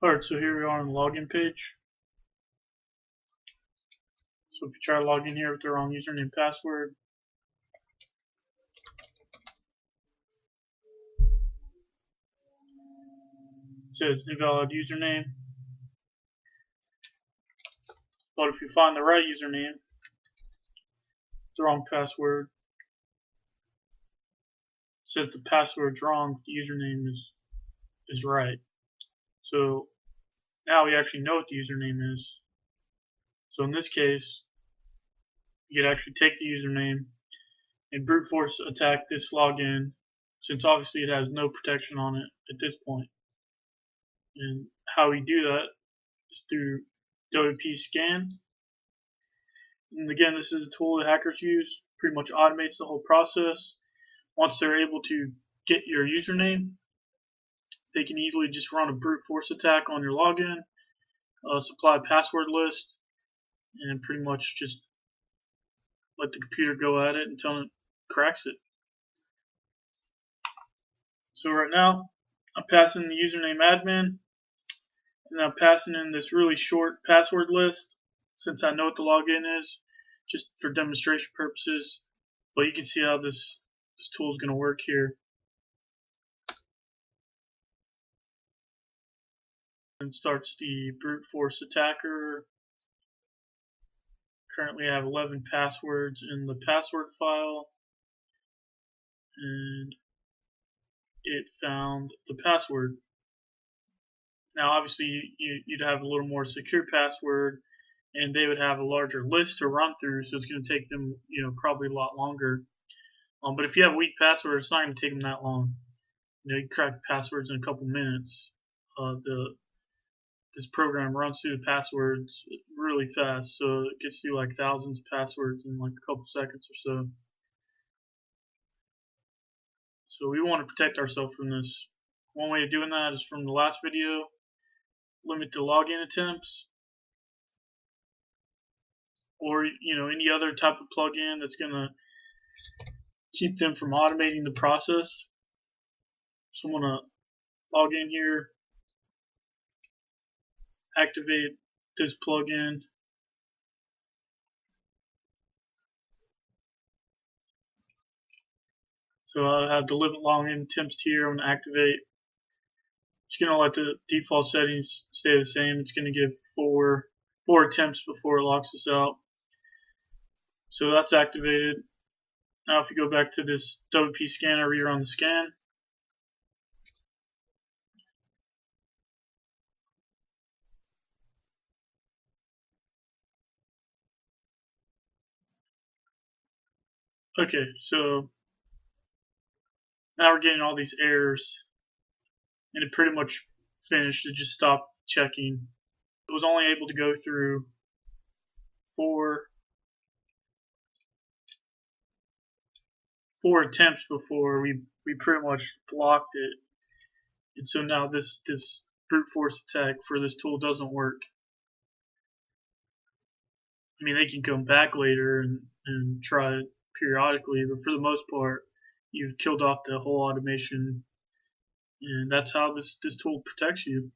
Alright, so here we are on the login page. So if you try to log in here with the wrong username and password, it says invalid username. But if you find the right username, the wrong password, it says the password's wrong, the username is right. So now we actually know what the username is. So in this case, you could actually take the username and brute force attack this login, since obviously it has no protection on it at this point. And how we do that is through WP scan. And again, this is a tool that hackers use, pretty much automates the whole process. Once they're able to get your username, they can easily just run a brute force attack on your login, supply a password list, and pretty much just let the computer go at it until it cracks it. So right now, I'm passing the username admin, and I'm passing in this really short password list, since I know what the login is, just for demonstration purposes. But you can see how this tool is going to work here. And starts the brute force attacker. Currently I have 11 passwords in the password file, and it found the password. Now obviously you'd have a little more secure password, and they would have a larger list to run through, so it's going to take them probably a lot longer. But if you have a weak password, it's not going to take them that long. You can crack passwords in a couple minutes. This program runs through the passwords really fast, so it gets through like thousands of passwords in like a couple seconds or so. So we want to protect ourselves from this. One way of doing that is from the last video, limit the login attempts, or any other type of plugin that's going to keep them from automating the process. So I'm going to log in here, activate this plugin. So I have the limit login attempts here. I'm going to activate. Just going to let the default settings stay the same. It's going to give four attempts before it locks us out. So that's activated. Now if you go back to this WP scanner, rerun the scan. Okay, so now we're getting all these errors, and it pretty much finished. It just stopped checking. It was only able to go through four attempts before we pretty much blocked it. And so now this brute force attack for this tool doesn't work. I mean, they can come back later and try it periodically, but for the most part, you've killed off the whole automation, and that's how this tool protects you.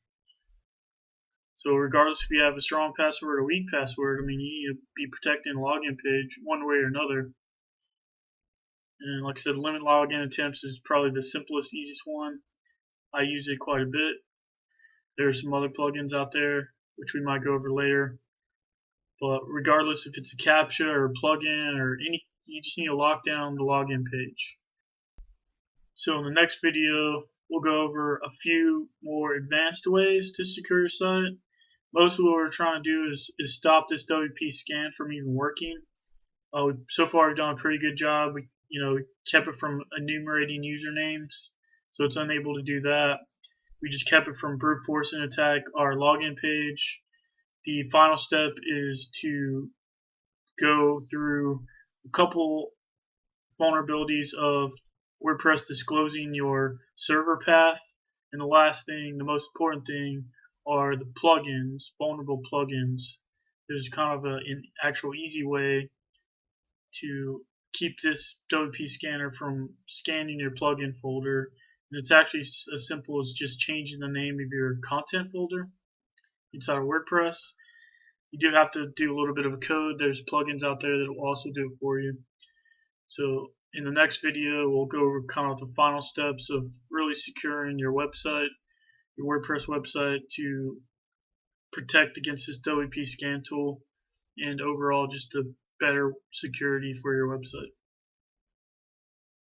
So regardless if you have a strong password or weak password, I mean, you need to be protecting the login page one way or another. And like I said, limit login attempts is probably the simplest, easiest one. I use it quite a bit. There are some other plugins out there, which we might go over later. But regardless if it's a CAPTCHA or a plugin or any, you just need to lock down the login page. So in the next video, we'll go over a few more advanced ways to secure your site. Most of what we're trying to do is stop this WP scan from even working. So far we've done a pretty good job. We kept it from enumerating usernames, so it's unable to do that. We just kept it from brute forcing attack our login page. The final step is to go through a couple vulnerabilities of WordPress disclosing your server path. And the last thing, the most important thing, are the plugins, vulnerable plugins. There's kind of an actual easy way to keep this WP scanner from scanning your plugin folder And it's actually as simple as just changing the name of your content folder inside of WordPress. You do have to do a little bit of a code. There's plugins out there that will also do it for you. So in the next video, we'll go over kind of the final steps of really securing your website, your WordPress website, to protect against this WP scan tool, and overall just a better security for your website.